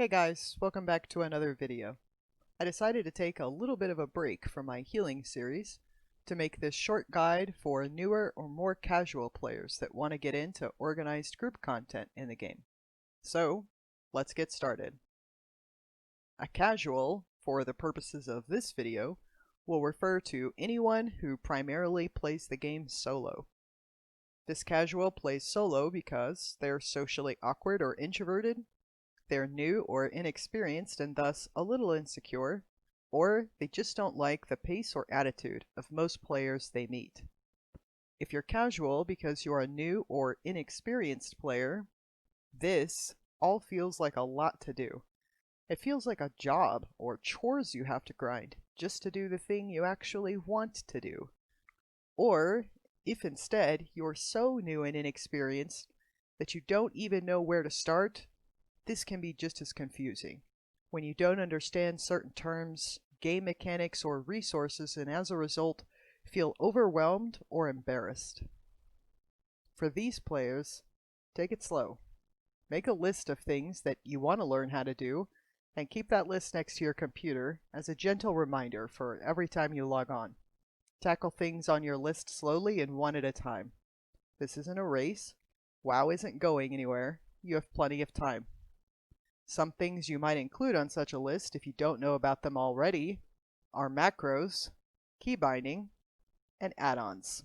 Hey guys, welcome back to another video. I decided to take a little bit of a break from my healing series to make this short guide for newer or more casual players that want to get into organized group content in the game. So, let's get started. A casual, for the purposes of this video, will refer to anyone who primarily plays the game solo. This casual plays solo because they're socially awkward or introverted, they're new or inexperienced and thus a little insecure, or they just don't like the pace or attitude of most players they meet. If you're casual because you're a new or inexperienced player, this all feels like a lot to do. It feels like a job or chores you have to grind just to do the thing you actually want to do. Or if instead you're so new and inexperienced that you don't even know where to start, this can be just as confusing when you don't understand certain terms, game mechanics, or resources, and as a result, feel overwhelmed or embarrassed. For these players, take it slow. Make a list of things that you want to learn how to do, and keep that list next to your computer as a gentle reminder for every time you log on. Tackle things on your list slowly and one at a time. This isn't a race. WoW isn't going anywhere. You have plenty of time. Some things you might include on such a list, if you don't know about them already, are macros, key binding, and add-ons.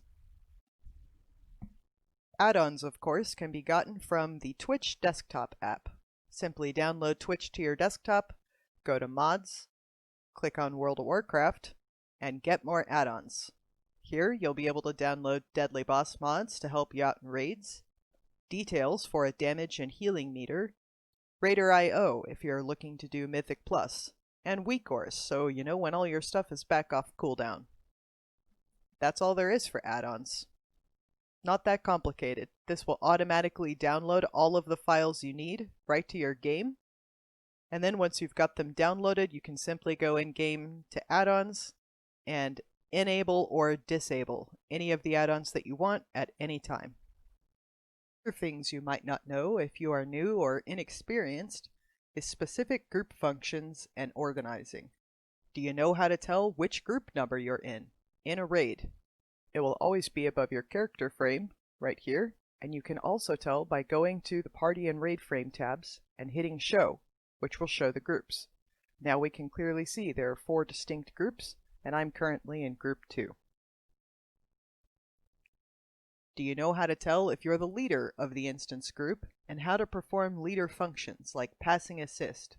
Add-ons, of course, can be gotten from the Twitch desktop app. Simply download Twitch to your desktop, go to Mods, click on World of Warcraft, and get more add-ons. Here you'll be able to download Deadly Boss mods to help you out in raids, details for a damage and healing meter, Raider.io if you're looking to do Mythic Plus, and WeCourse so you know when all your stuff is back off cooldown. That's all there is for add-ons. Not that complicated. This will automatically download all of the files you need right to your game, and then once you've got them downloaded, you can simply go in-game to add-ons and enable or disable any of the add-ons that you want at any time. Other things you might not know if you are new or inexperienced is specific group functions and organizing. Do you know how to tell which group number you're in a raid? It will always be above your character frame, right here, and you can also tell by going to the Party and Raid Frame tabs and hitting Show, which will show the groups. Now we can clearly see there are 4 distinct groups, and I'm currently in Group 2. Do you know how to tell if you're the leader of the instance group, and how to perform leader functions like passing assist,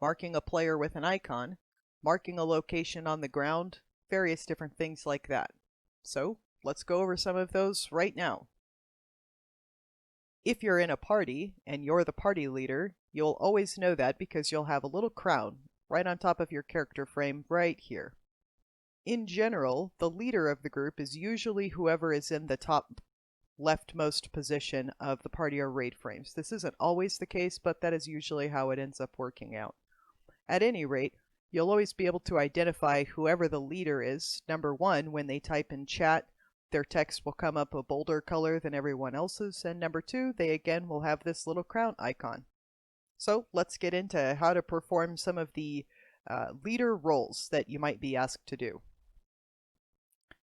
marking a player with an icon, marking a location on the ground, various different things like that? So, let's go over some of those right now. If you're in a party, and you're the party leader, you'll always know that because you'll have a little crown right on top of your character frame right here. In general, the leader of the group is usually whoever is in the top leftmost position of the party or raid frames. This isn't always the case, but that is usually how it ends up working out. At any rate, you'll always be able to identify whoever the leader is. Number one, when they type in chat, their text will come up a bolder color than everyone else's, and number two, they again will have this little crown icon. So let's get into how to perform some of the leader roles that you might be asked to do.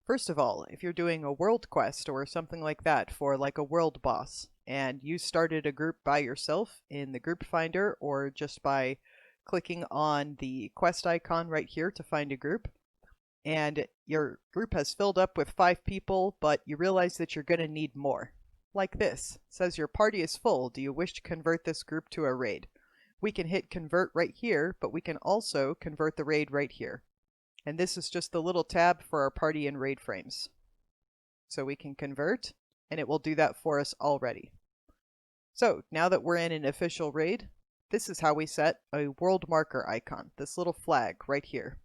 First of all, if you're doing a world quest or something like that for like a world boss, and you started a group by yourself in the group finder or just by clicking on the quest icon right here to find a group, and your group has filled up with 5 people, but you realize that you're going to need more. Like this. It says your party is full. Do you wish to convert this group to a raid? We can hit convert right here, but we can also convert the raid right here. And this is just the little tab for our party and raid frames. So we can convert, and it will do that for us already. So now that we're in an official raid, this is how we set a world marker icon, this little flag right here.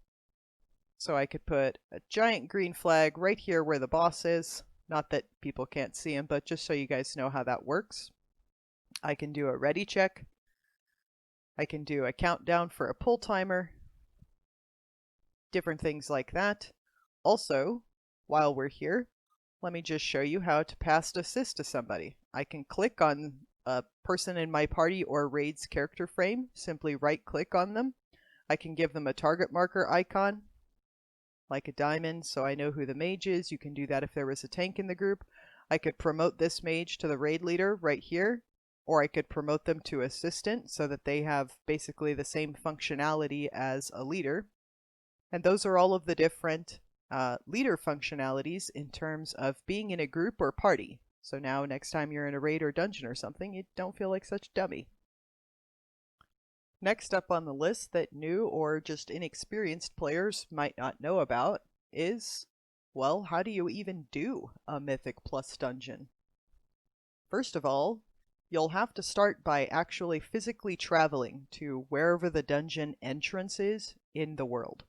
So I could put a giant green flag right here where the boss is. Not that people can't see him, but just so you guys know how that works. I can do a ready check. I can do a countdown for a pull timer. Different things like that. Also, while we're here, let me just show you how to pass assist to somebody. I can click on a person in my party or raid's character frame, simply right click on them. I can give them a target marker icon, like a diamond, so I know who the mage is. You can do that if there was a tank in the group. I could promote this mage to the raid leader right here, or I could promote them to assistant so that they have basically the same functionality as a leader. And those are all of the different leader functionalities in terms of being in a group or party. So now next time you're in a raid or dungeon or something, you don't feel like such a dummy. Next up on the list that new or just inexperienced players might not know about is, well, how do you even do a Mythic Plus dungeon? First of all, you'll have to start by actually physically traveling to wherever the dungeon entrance is in the world.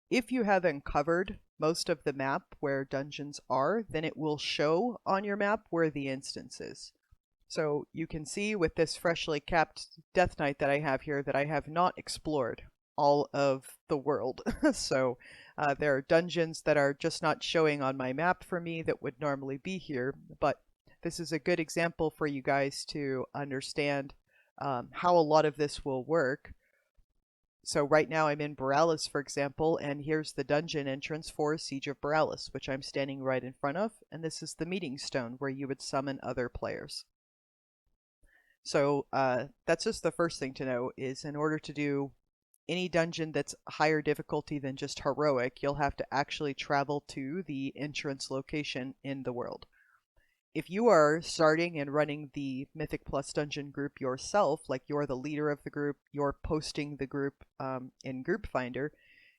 If you have uncovered most of the map where dungeons are, then it will show on your map where the instance is. So you can see with this freshly capped Death Knight that I have here that I have not explored all of the world. So there are dungeons that are just not showing on my map for me that would normally be here, but this is a good example for you guys to understand how a lot of this will work. So right now I'm in Borealis, for example, and here's the dungeon entrance for Siege of Borealis, which I'm standing right in front of, and this is the meeting stone where you would summon other players. So that's just the first thing to know, is in order to do any dungeon that's higher difficulty than just heroic, you'll have to actually travel to the entrance location in the world. If you are starting and running the Mythic Plus dungeon group yourself, like you're the leader of the group, you're posting the group in Group Finder,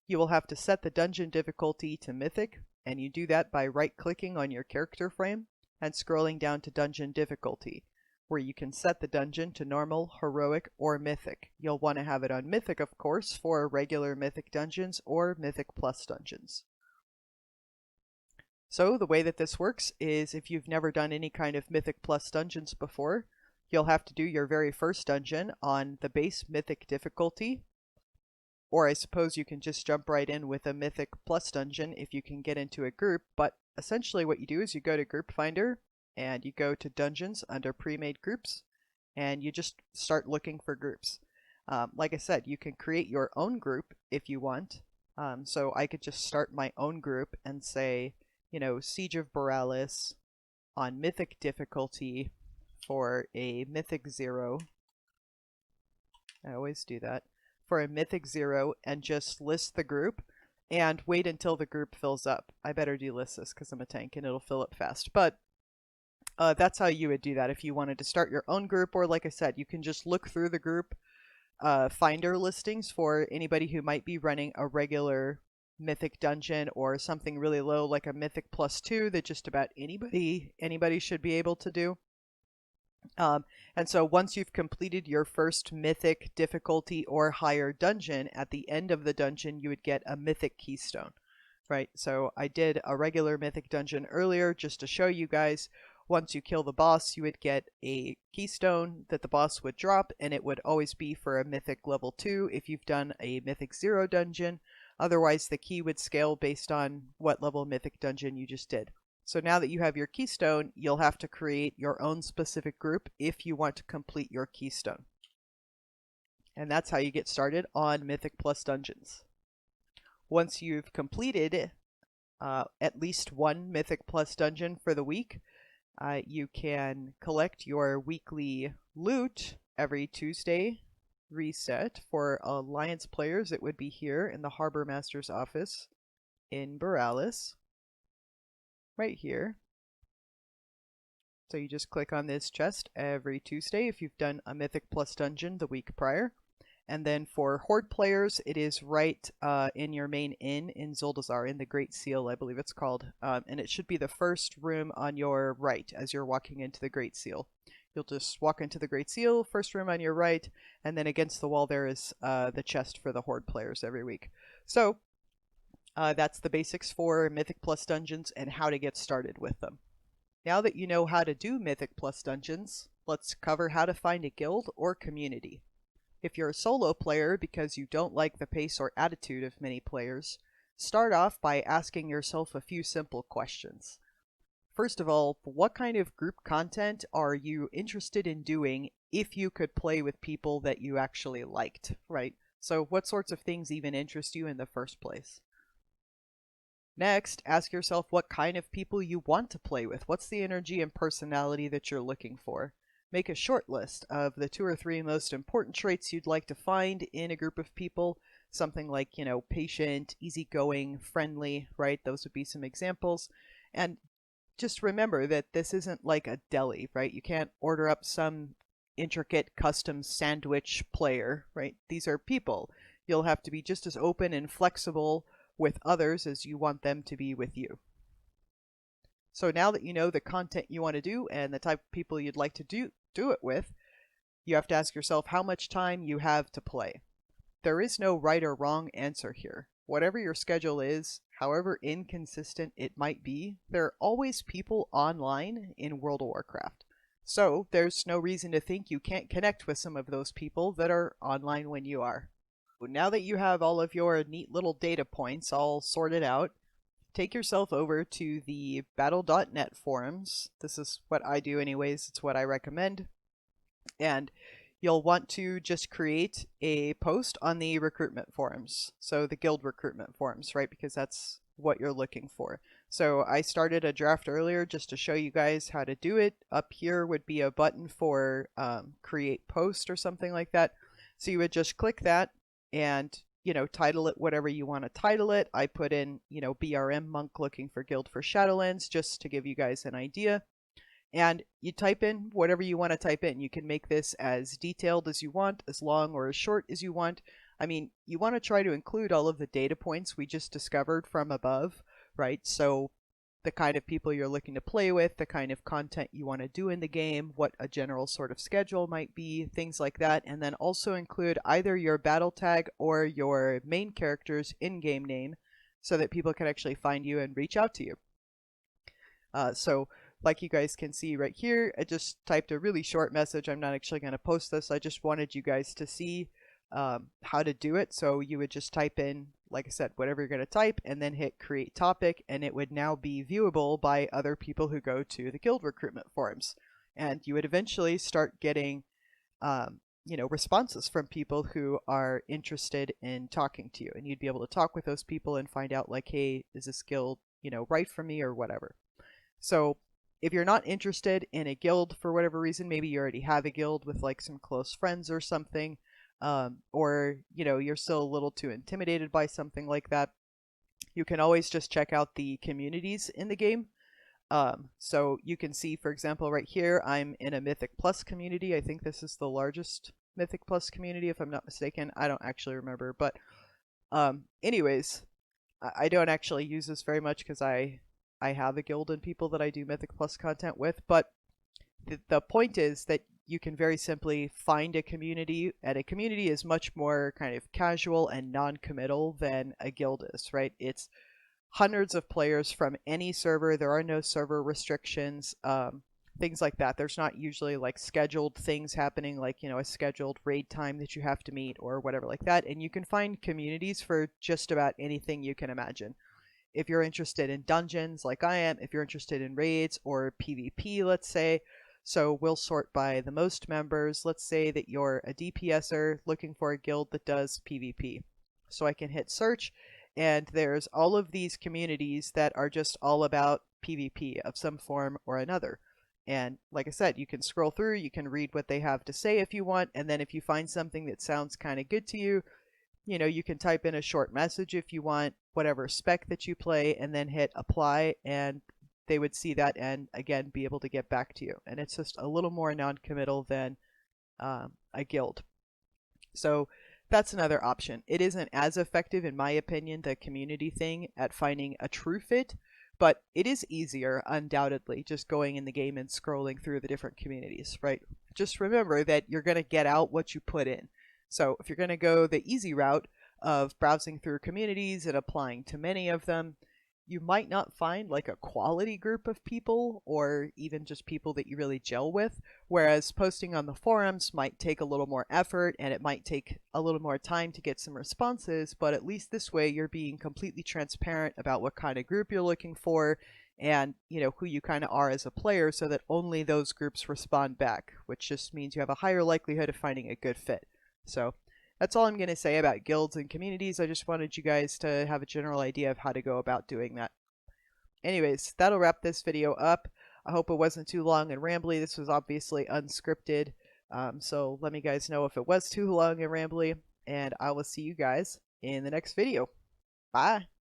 you will have to set the dungeon difficulty to Mythic, and you do that by right-clicking on your character frame and scrolling down to Dungeon Difficulty, where you can set the dungeon to normal, heroic, or mythic. You'll want to have it on mythic, of course, for regular mythic dungeons or Mythic Plus dungeons. So the way that this works is, if you've never done any kind of Mythic Plus dungeons before, you'll have to do your very first dungeon on the base mythic difficulty, or I suppose you can just jump right in with a Mythic Plus dungeon if you can get into a group. But essentially what you do is you go to Group Finder and you go to Dungeons under Pre-Made Groups, and you just start looking for groups. Like I said, you can create your own group if you want. So I could just start my own group and say, you know, Siege of Borealis on Mythic difficulty for a Mythic 0. I always do that. For a Mythic 0, and just list the group and wait until the group fills up. I better delist this because I'm a tank and it'll fill up fast. But that's how you would do that if you wanted to start your own group, or like I said, you can just look through the group finder listings for anybody who might be running a regular mythic dungeon or something really low like a Mythic Plus 2 that just about anybody should be able to do. And so once you've completed your first mythic difficulty or higher dungeon, at the end of the dungeon you would get a mythic keystone, right? So I did a regular mythic dungeon earlier just to show you guys. Once you kill the boss, you would get a keystone that the boss would drop, and it would always be for a mythic level 2 if you've done a Mythic 0 dungeon. Otherwise, the key would scale based on what level mythic dungeon you just did. So now that you have your keystone, you'll have to create your own specific group if you want to complete your keystone. And that's how you get started on Mythic Plus dungeons. Once you've completed at least one Mythic Plus dungeon for the week, you can collect your weekly loot every Tuesday reset. For Alliance players, it would be here in the Harbor Master's office in Borealis, right here. So you just click on this chest every Tuesday if you've done a Mythic Plus dungeon the week prior. And then for Horde players, it is right in your main inn in Zuldazar, in the Great Seal, I believe it's called. And it should be the first room on your right as you're walking into the Great Seal. You'll just walk into the Great Seal, first room on your right, and then against the wall there is the chest for the Horde players every week. So that's the basics for Mythic Plus dungeons and how to get started with them. Now that you know how to do Mythic Plus dungeons, let's cover how to find a guild or community. If you're a solo player because you don't like the pace or attitude of many players, start off by asking yourself a few simple questions. First of all, what kind of group content are you interested in doing if you could play with people that you actually liked, right? So what sorts of things even interest you in the first place? Next, ask yourself what kind of people you want to play with. What's the energy and personality that you're looking for? Make a short list of the 2 or 3 most important traits you'd like to find in a group of people. Something like, patient, easygoing, friendly, right? Those would be some examples. And just remember that this isn't like a deli, right? You can't order up some intricate custom sandwich player, right? These are people. You'll have to be just as open and flexible with others as you want them to be with you. So now that you know the content you want to do and the type of people you'd like to do it with, you have to ask yourself how much time you have to play. There is no right or wrong answer here. Whatever your schedule is, however inconsistent it might be, there are always people online in World of Warcraft. So there's no reason to think you can't connect with some of those people that are online when you are. Now that you have all of your neat little data points all sorted out, take yourself over to the battle.net forums. This is what I do anyways, it's what I recommend. And you'll want to just create a post on the recruitment forums. So the guild recruitment forums, right? Because that's what you're looking for. So I started a draft earlier just to show you guys how to do it. Up here would be a button for create post or something like that. So you would just click that and title it whatever you want to title it. I put in BRM monk looking for guild for Shadowlands just to give you guys an idea, and you type in whatever you want to type in. You can make this as detailed as you want, as long or as short as you want. I mean, you want to try to include all of the data points we just discovered from above, right? So the kind of people you're looking to play with, the kind of content you want to do in the game, what a general sort of schedule might be, things like that. And then also include either your battle tag or your main character's in-game name so that people can actually find you and reach out to you. So like you guys can see right here, I just typed a really short message. I'm not actually going to post this. I just wanted you guys to see how to do it. So you would just type in, like I said, whatever you're going to type and then hit create topic, and it would now be viewable by other people who go to the guild recruitment forums. And you would eventually start getting responses from people who are interested in talking to you, and you'd be able to talk with those people and find out like, hey, is this guild right for me or whatever. So if you're not interested in a guild for whatever reason, maybe you already have a guild with like some close friends or something, or you're still a little too intimidated by something like that, you can always just check out the communities in the game. So you can see, for example, right here, I'm in a Mythic Plus community. I think this is the largest Mythic Plus community, if I'm not mistaken. I don't actually remember, but anyways, I don't actually use this very much because I have a guild and people that I do Mythic Plus content with, but the point is that you can very simply find a community, and a community is much more kind of casual and non-committal than a guild is, right? It's hundreds of players from any server. There are no server restrictions, things like that. There's not usually like scheduled things happening, like, a scheduled raid time that you have to meet or whatever like that. And you can find communities for just about anything you can imagine. If you're interested in dungeons like I am, if you're interested in raids or PvP, let's say, so we'll sort by the most members. Let's say that you're a DPSer looking for a guild that does PvP. So I can hit search, and there's all of these communities that are just all about PvP of some form or another. And like I said, you can scroll through, you can read what they have to say if you want, and then if you find something that sounds kind of good to you, you can type in a short message if you want, whatever spec that you play, and then hit apply, and they would see that and again be able to get back to you. And it's just a little more non-committal than a guild. So that's another option. It isn't as effective, in my opinion, the community thing, at finding a true fit, but it is easier, undoubtedly, just going in the game and scrolling through the different communities, right? Just remember that you're going to get out what you put in. So if you're going to go the easy route of browsing through communities and applying to many of them, you might not find like a quality group of people, or even just people that you really gel with, whereas posting on the forums might take a little more effort and it might take a little more time to get some responses, but at least this way you're being completely transparent about what kind of group you're looking for, and who you kind of are as a player, so that only those groups respond back, which just means you have a higher likelihood of finding a good fit. So that's all I'm going to say about guilds and communities. I just wanted you guys to have a general idea of how to go about doing that. Anyways, that'll wrap this video up. I hope it wasn't too long and rambly. This was obviously unscripted, so let me guys know if it was too long and rambly, and I will see you guys in the next video. Bye!